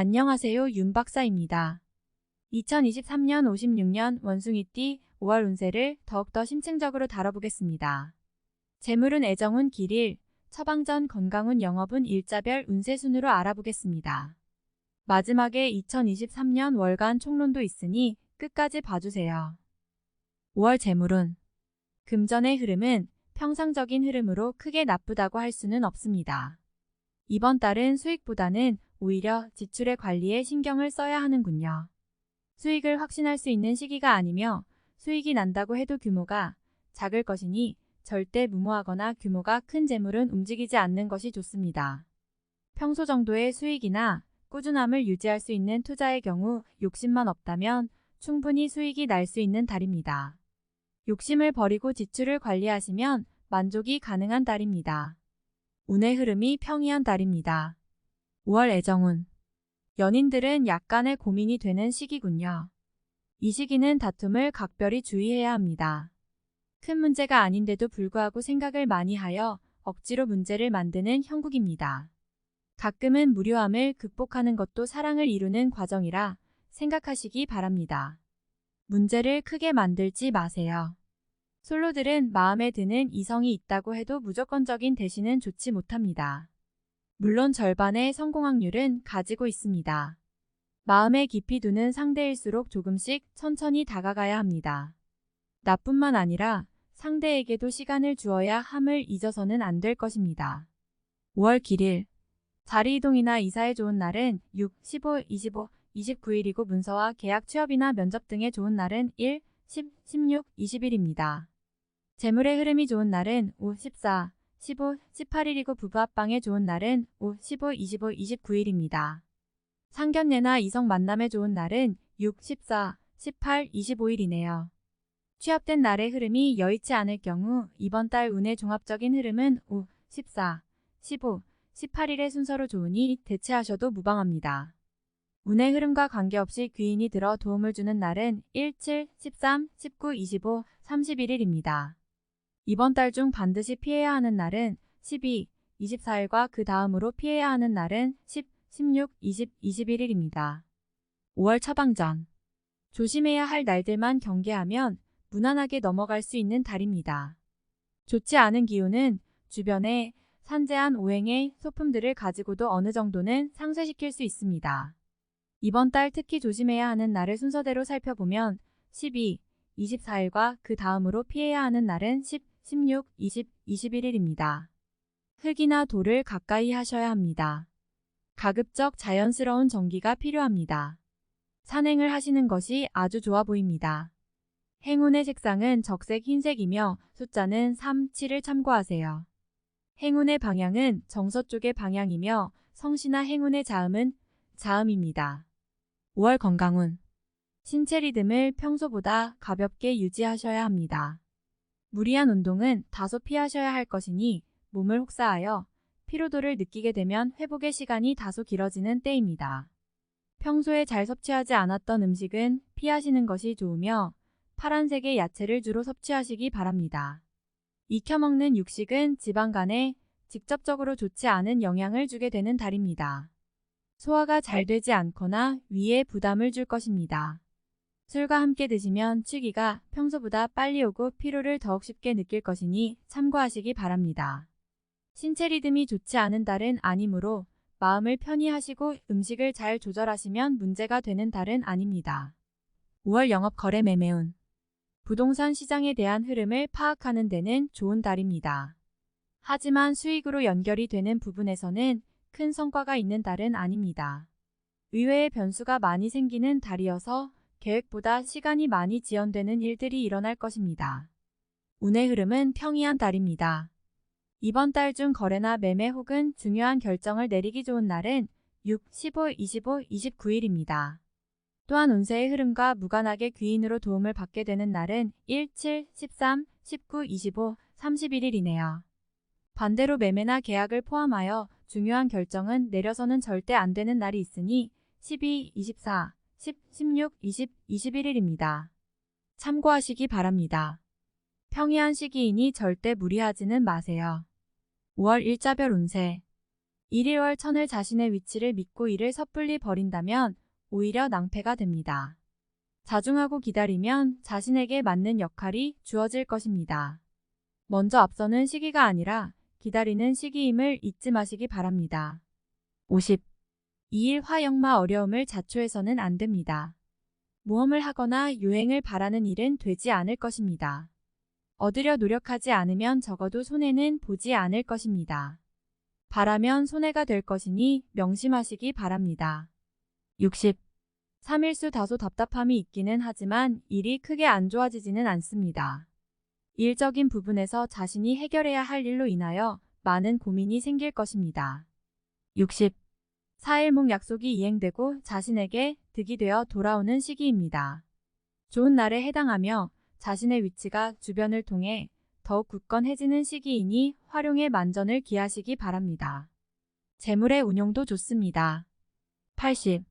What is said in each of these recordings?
안녕하세요, 윤 박사입니다. 2023년 56년 원숭이띠 5월 운세를 더욱더 심층적으로 다뤄보겠습니다. 재물운 애정운 길일, 처방전 건강운 영업운 일자별 운세 순으로 알아보겠습니다. 마지막에 2023년 월간 총론도 있으니 끝까지 봐주세요. 5월 재물운. 금전의 흐름은 평상적인 흐름으로 크게 나쁘다고 할 수는 없습니다. 이번 달은 수익보다는 오히려 지출의 관리에 신경을 써야 하는군요. 수익을 확신할 수 있는 시기가 아니며 수익이 난다고 해도 규모가 작을 것이니 절대 무모하거나 규모가 큰 재물은 움직이지 않는 것이 좋습니다. 평소 정도의 수익이나 꾸준함을 유지할 수 있는 투자의 경우 욕심만 없다면 충분히 수익이 날 수 있는 달입니다. 욕심을 버리고 지출을 관리하시면 만족이 가능한 달입니다. 운의 흐름이 평이한 달입니다. 5월 애정운. 연인들은 약간의 고민이 되는 시기군요. 이 시기는 다툼을 각별히 주의해야 합니다. 큰 문제가 아닌데도 불구하고 생각을 많이 하여 억지로 문제를 만드는 형국입니다. 가끔은 무료함을 극복하는 것도 사랑을 이루는 과정이라 생각하시기 바랍니다. 문제를 크게 만들지 마세요. 솔로들은 마음에 드는 이성이 있다고 해도 무조건적인 대신은 좋지 못합니다. 물론 절반의 성공 확률은 가지고 있습니다. 마음에 깊이 두는 상대일수록 조금씩 천천히 다가가야 합니다. 나뿐만 아니라 상대에게도 시간을 주어야 함을 잊어서는 안 될 것입니다. 5월 길일. 자리 이동이나 이사에 좋은 날은 6, 15, 25, 29일이고 문서와 계약 취업이나 면접 등에 좋은 날은 1, 10, 16, 20일입니다. 재물의 흐름이 좋은 날은 5, 14, 15, 18일이고 부부 합방에 좋은 날은 5, 15, 25, 29일입니다. 상견례나 이성 만남에 좋은 날은 6, 14, 18, 25일이네요. 취업된 날의 흐름이 여의치 않을 경우 이번 달 운의 종합적인 흐름은 5, 14, 15, 18일의 순서로 좋으니 대체하셔도 무방합니다. 운의 흐름과 관계없이 귀인이 들어 도움을 주는 날은 1, 7, 13, 19, 25, 31일입니다. 이번 달 중 반드시 피해야 하는 날은 12, 24일과 그 다음으로 피해야 하는 날은 10, 16, 20, 21일입니다. 5월 처방전. 조심해야 할 날들만 경계하면 무난하게 넘어갈 수 있는 달입니다. 좋지 않은 기운은 주변에 산재한 오행의 소품들을 가지고도 어느 정도는 상쇄시킬 수 있습니다. 이번 달 특히 조심해야 하는 날을 순서대로 살펴보면 12, 24일과 그 다음으로 피해야 하는 날은 10, 16, 20, 21일입니다. 흙이나 돌을 가까이 하셔야 합니다. 가급적 자연스러운 전기가 필요합니다. 산행을 하시는 것이 아주 좋아 보입니다. 행운의 색상은 적색 흰색이며 숫자는 3, 7을 참고하세요. 행운의 방향은 정서쪽의 방향이며 성씨나 행운의 자음은 자음입니다. 5월 건강운. 신체 리듬을 평소보다 가볍게 유지하셔야 합니다. 무리한 운동은 다소 피하셔야 할 것이니 몸을 혹사하여 피로도를 느끼게 되면 회복의 시간이 다소 길어지는 때입니다. 평소에 잘 섭취하지 않았던 음식은 피하시는 것이 좋으며 파란색의 야채를 주로 섭취하시기 바랍니다. 익혀먹는 육식은 지방간에 직접적으로 좋지 않은 영향을 주게 되는 달입니다. 소화가 잘 되지 않거나 위에 부담을 줄 것입니다. 술과 함께 드시면 취기가 평소보다 빨리 오고 피로를 더욱 쉽게 느낄 것이니 참고하시기 바랍니다. 신체 리듬이 좋지 않은 달은 아니므로 마음을 편히 하시고 음식을 잘 조절하시면 문제가 되는 달은 아닙니다. 5월 영업 거래 매매운. 부동산 시장에 대한 흐름을 파악하는 데는 좋은 달입니다. 하지만 수익으로 연결이 되는 부분에서는 큰 성과가 있는 달은 아닙니다. 의외의 변수가 많이 생기는 달이어서 계획보다 시간이 많이 지연되는 일들이 일어날 것입니다. 운의 흐름은 평이한 달입니다. 이번 달 중 거래나 매매 혹은 중요한 결정을 내리기 좋은 날은 6, 15, 25, 29일입니다. 또한 운세의 흐름과 무관하게 귀인으로 도움을 받게 되는 날은 1, 7, 13, 19, 25, 31일이네요. 반대로 매매나 계약을 포함하여 중요한 결정은 내려서는 절대 안 되는 날이 있으니 12, 24, 10, 16, 20, 21일입니다. 참고하시기 바랍니다. 평이한 시기이니 절대 무리하지는 마세요. 5월 일자별 운세. 일일월 천을 자신의 위치를 믿고 이를 섣불리 버린다면 오히려 낭패가 됩니다. 자중하고 기다리면 자신에게 맞는 역할이 주어질 것입니다. 먼저 앞서는 시기가 아니라 기다리는 시기임을 잊지 마시기 바랍니다. 50. 2일 화역마 어려움을 자초해서는 안 됩니다. 모험을 하거나 유행을 바라는 일은 되지 않을 것입니다. 얻으려 노력하지 않으면 적어도 손해는 보지 않을 것입니다. 바라면 손해가 될 것이니 명심하시기 바랍니다. 60. 3일수 다소 답답함이 있기는 하지만 일이 크게 안 좋아지지는 않습니다. 일적인 부분에서 자신이 해결해야 할 일로 인하여 많은 고민이 생길 것입니다. 60. 4일목 약속이 이행되고 자신에게 득이 되어 돌아오는 시기입니다. 좋은 날에 해당하며 자신의 위치가 주변을 통해 더욱 굳건해지는 시기이니 활용에 만전을 기하시기 바랍니다. 재물의 운용도 좋습니다. 80.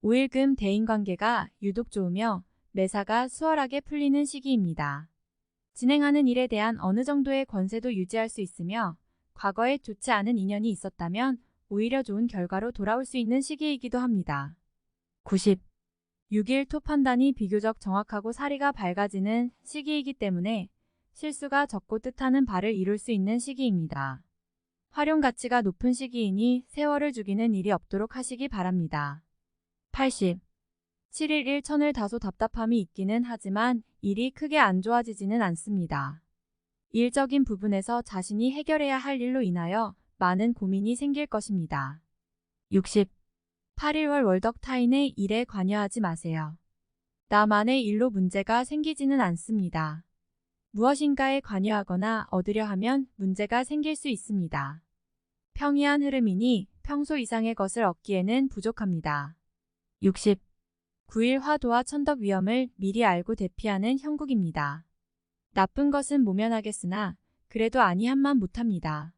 5일금 대인관계가 유독 좋으며 매사가 수월하게 풀리는 시기입니다. 진행하는 일에 대한 어느 정도의 권세도 유지할 수 있으며 과거에 좋지 않은 인연이 있었다면 오히려 좋은 결과로 돌아올 수 있는 시기이기도 합니다. 90. 6일 토 판단이 비교적 정확하고 사리가 밝아지는 시기이기 때문에 실수가 적고 뜻하는 바를 이룰 수 있는 시기입니다. 활용 가치가 높은 시기이니 세월을 죽이는 일이 없도록 하시기 바랍니다. 80. 7일 일천을 다소 답답함이 있기는 하지만 일이 크게 안 좋아지지는 않습니다. 일적인 부분에서 자신이 해결해야 할 일로 인하여 많은 고민이 생길 것입니다. 60. 8일월 월덕 타인의 일에 관여하지 마세요. 나만의 일로 문제가 생기지는 않습니다. 무엇인가에 관여하거나 얻으려 하면 문제가 생길 수 있습니다. 평이한 흐름이니 평소 이상의 것을 얻기에는 부족합니다. 60. 9일 화도와 천덕 위험을 미리 알고 대피하는 형국입니다. 나쁜 것은 모면하겠으나 그래도 아니함만 못합니다.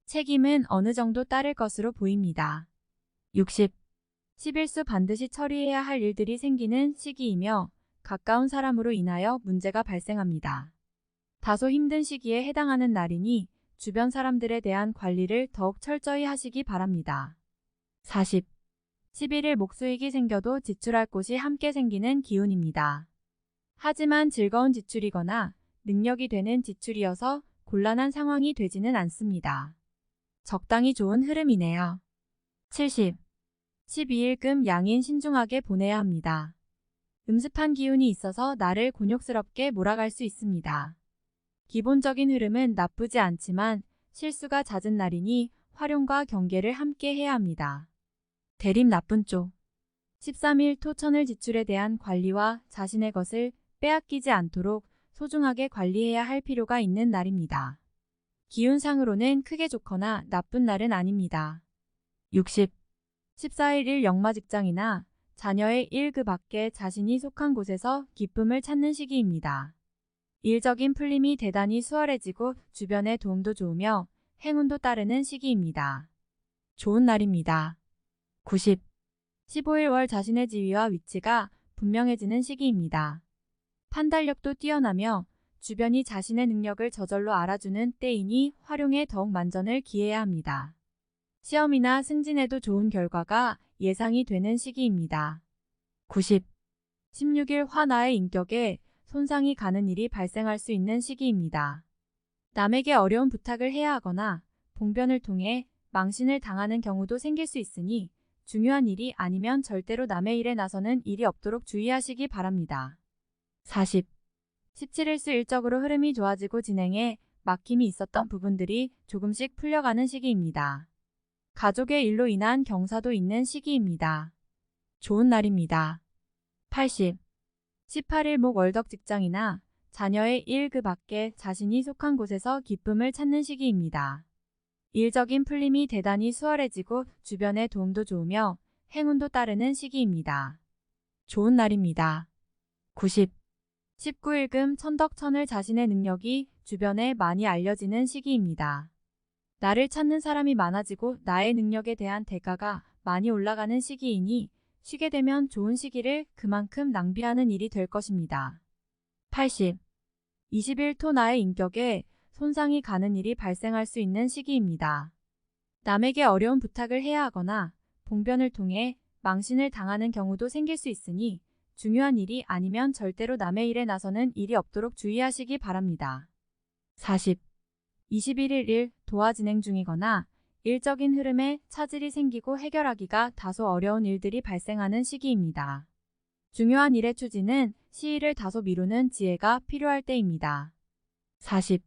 책임은 어느 정도 따를 것으로 보입니다. 60. 11수 반드시 처리해야 할 일들이 생기는 시기이며 가까운 사람으로 인하여 문제가 발생합니다. 다소 힘든 시기에 해당하는 날이니 주변 사람들에 대한 관리를 더욱 철저히 하시기 바랍니다. 40. 11일 목수익이 생겨도 지출할 곳이 함께 생기는 기운입니다. 하지만 즐거운 지출이거나 능력이 되는 지출이어서 곤란한 상황이 되지는 않습니다. 적당히 좋은 흐름이네요. 70. 12일금 양인 신중하게 보내야 합니다. 음습한 기운이 있어서 나를 곤욕스럽게 몰아갈 수 있습니다. 기본적인 흐름은 나쁘지 않지만 실수가 잦은 날이니 활용과 경계를 함께 해야 합니다. 대립 나쁜 쪽. 13일 토천을 지출에 대한 관리와 자신의 것을 빼앗기지 않도록 소중하게 관리해야 할 필요가 있는 날입니다. 기운상으로는 크게 좋거나 나쁜 날은 아닙니다. 60. 14일 일 역마 직장이나 자녀의 일 그 밖에 자신이 속한 곳에서 기쁨을 찾는 시기입니다. 일적인 풀림이 대단히 수월해지고 주변의 도움도 좋으며 행운도 따르는 시기입니다. 좋은 날입니다. 90. 15일 월 자신의 지위와 위치가 분명해지는 시기입니다. 판단력도 뛰어나며 주변이 자신의 능력을 저절로 알아주는 때이니 활용에 더욱 만전을 기해야 합니다. 시험이나 승진에도 좋은 결과가 예상이 되는 시기입니다. 90. 16일 화나의 인격에 손상이 가는 일이 발생할 수 있는 시기입니다. 남에게 어려운 부탁을 해야 하거나 봉변을 통해 망신을 당하는 경우도 생길 수 있으니 중요한 일이 아니면 절대로 남의 일에 나서는 일이 없도록 주의하시기 바랍니다. 40. 17일수 일적으로 흐름이 좋아지고 진행에 막힘이 있었던 부분들이 조금씩 풀려가는 시기입니다. 가족의 일로 인한 경사도 있는 시기입니다. 좋은 날입니다. 80. 18일 목 월덕 직장이나 자녀의 일 그 밖에 자신이 속한 곳에서 기쁨을 찾는 시기입니다. 일적인 풀림이 대단히 수월해지고 주변의 도움도 좋으며 행운도 따르는 시기입니다. 좋은 날입니다. 90. 19일금 천덕천을 자신의 능력이 주변에 많이 알려지는 시기입니다. 나를 찾는 사람이 많아지고 나의 능력에 대한 대가가 많이 올라가는 시기이니 쉬게 되면 좋은 시기를 그만큼 낭비하는 일이 될 것입니다. 80. 20일 토 나의 인격에 손상이 가는 일이 발생할 수 있는 시기입니다. 남에게 어려운 부탁을 해야 하거나 봉변을 통해 망신을 당하는 경우도 생길 수 있으니 중요한 일이 아니면 절대로 남의 일에 나서는 일이 없도록 주의하시기 바랍니다. 40. 21일 일 도화 진행 중이거나 일적인 흐름에 차질이 생기고 해결하기가 다소 어려운 일들이 발생하는 시기입니다. 중요한 일의 추진은 시일을 다소 미루는 지혜가 필요할 때입니다. 40.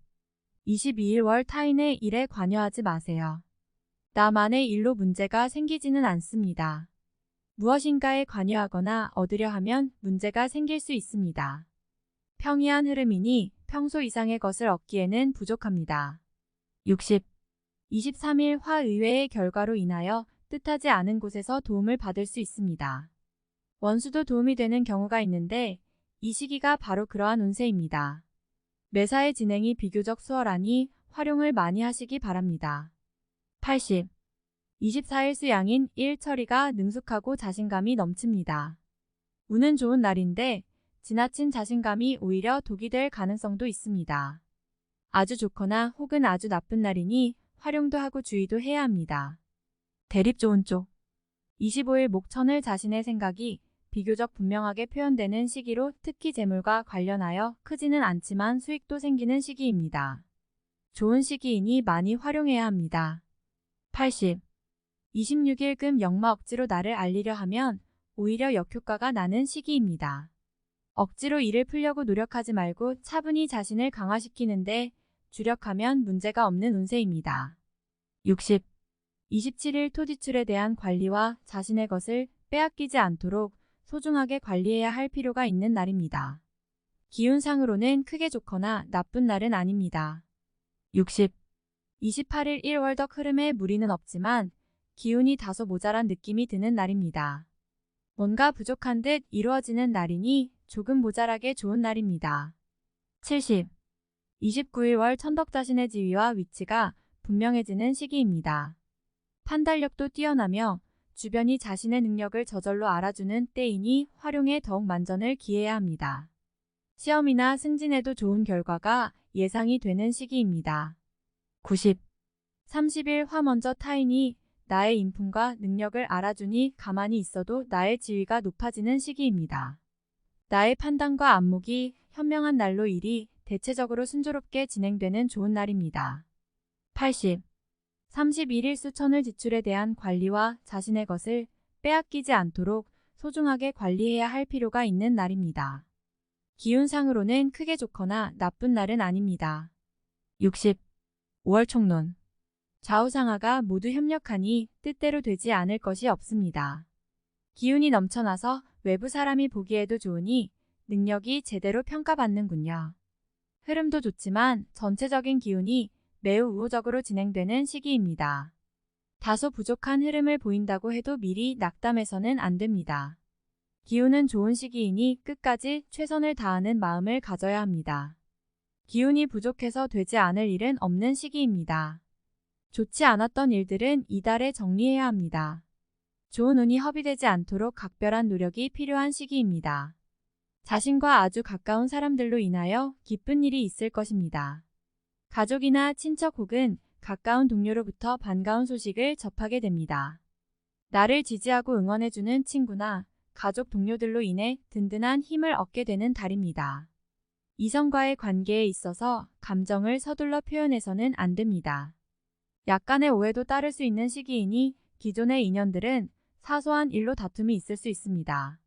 22일 월 타인의 일에 관여하지 마세요. 나만의 일로 문제가 생기지는 않습니다. 무엇인가에 관여하거나 얻으려 하면 문제가 생길 수 있습니다. 평이한 흐름이니 평소 이상의 것을 얻기에는 부족합니다. 60. 23일 화의회의 결과로 인하여 뜻하지 않은 곳에서 도움을 받을 수 있습니다. 원수도 도움이 되는 경우가 있는데 이 시기가 바로 그러한 운세입니다. 매사의 진행이 비교적 수월하니 활용을 많이 하시기 바랍니다. 80. 24일 수양인 일 처리가 능숙하고 자신감이 넘칩니다. 운은 좋은 날인데 지나친 자신감이 오히려 독이 될 가능성도 있습니다. 아주 좋거나 혹은 아주 나쁜 날이니 활용도 하고 주의도 해야 합니다. 대립 좋은 쪽. 25일 목천을 자신의 생각이 비교적 분명하게 표현되는 시기로 특히 재물과 관련하여 크지는 않지만 수익도 생기는 시기입니다. 좋은 시기이니 많이 활용해야 합니다. 80. 26일 금 역마 억지로 나를 알리려 하면 오히려 역효과가 나는 시기입니다. 억지로 일을 풀려고 노력하지 말고 차분히 자신을 강화시키는데 주력하면 문제가 없는 운세입니다. 60. 27일 토지출에 대한 관리와 자신의 것을 빼앗기지 않도록 소중하게 관리해야 할 필요가 있는 날입니다. 기운상으로는 크게 좋거나 나쁜 날은 아닙니다. 60. 28일 1월덕 흐름에 무리는 없지만 기운이 다소 모자란 느낌이 드는 날입니다. 뭔가 부족한 듯 이루어지는 날이니 조금 모자라게 좋은 날입니다. 70. 29일 월 천덕 자신의 지위와 위치가 분명해지는 시기입니다. 판단력도 뛰어나며 주변이 자신의 능력을 저절로 알아주는 때이니 활용에 더욱 만전을 기해야 합니다. 시험이나 승진에도 좋은 결과가 예상이 되는 시기입니다. 90. 30일 화 먼저 타인이 나의 인품과 능력을 알아주니 가만히 있어도 나의 지위가 높아지는 시기입니다. 나의 판단과 안목이 현명한 날로 일이 대체적으로 순조롭게 진행되는 좋은 날입니다. 80. 31일 수천을 지출에 대한 관리와 자신의 것을 빼앗기지 않도록 소중하게 관리해야 할 필요가 있는 날입니다. 기운상으로는 크게 좋거나 나쁜 날은 아닙니다. 60. 5월 총론. 좌우상하가 모두 협력하니 뜻대로 되지 않을 것이 없습니다. 기운이 넘쳐나서 외부 사람이 보기에도 좋으니 능력이 제대로 평가받는군요. 흐름도 좋지만 전체적인 기운이 매우 우호적으로 진행되는 시기입니다. 다소 부족한 흐름을 보인다고 해도 미리 낙담해서는 안 됩니다. 기운은 좋은 시기이니 끝까지 최선을 다하는 마음을 가져야 합니다. 기운이 부족해서 되지 않을 일은 없는 시기입니다. 좋지 않았던 일들은 이달에 정리해야 합니다. 좋은 운이 허비되지 않도록 각별한 노력이 필요한 시기입니다. 자신과 아주 가까운 사람들로 인하여 기쁜 일이 있을 것입니다. 가족이나 친척 혹은 가까운 동료로부터 반가운 소식을 접하게 됩니다. 나를 지지하고 응원해주는 친구나 가족 동료들로 인해 든든한 힘을 얻게 되는 달입니다. 이성과의 관계에 있어서 감정을 서둘러 표현해서는 안 됩니다. 약간의 오해도 따를 수 있는 시기이니 기존의 인연들은 사소한 일로 다툼이 있을 수 있습니다.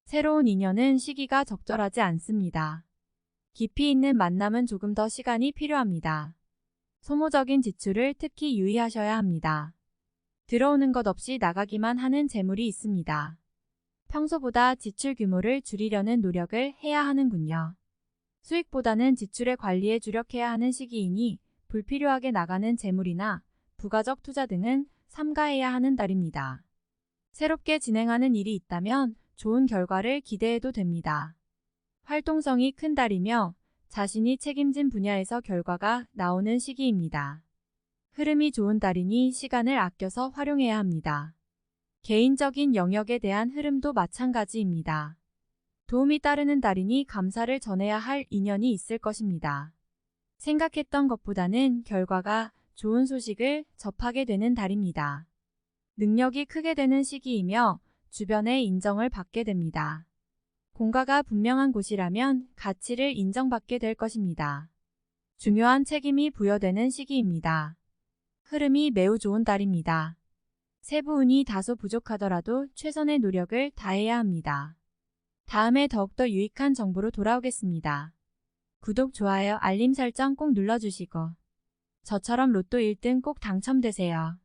새로운 인연은 시기가 적절하지 않습니다. 깊이 있는 만남은 조금 더 시간이 필요합니다. 소모적인 지출을 특히 유의하셔야 합니다. 들어오는 것 없이 나가기만 하는 재물이 있습니다. 평소보다 지출 규모를 줄이려는 노력을 해야 하는군요. 수익보다는 지출의 관리에 주력해야 하는 시기이니 불필요하게 나가는 재물이나 부가적 투자 등은 삼가해야 하는 달입니다. 새롭게 진행하는 일이 있다면 좋은 결과를 기대해도 됩니다. 활동성이 큰 달이며 자신이 책임진 분야에서 결과가 나오는 시기입니다. 흐름이 좋은 달이니 시간을 아껴서 활용해야 합니다. 개인적인 영역에 대한 흐름도 마찬가지입니다. 도움이 따르는 달이니 감사를 전해야 할 인연이 있을 것입니다. 생각했던 것보다는 결과가 좋은 소식을 접하게 되는 달입니다. 능력이 크게 되는 시기이며 주변의 인정을 받게 됩니다. 공가가 분명한 곳이라면 가치를 인정받게 될 것입니다. 중요한 책임이 부여되는 시기입니다. 흐름이 매우 좋은 달입니다. 세부 운이 다소 부족하더라도 최선의 노력을 다해야 합니다. 다음에 더욱더 유익한 정보로 돌아오겠습니다. 구독, 좋아요, 알림 설정 꼭 눌러주시고 저처럼 로또 1등 꼭 당첨되세요.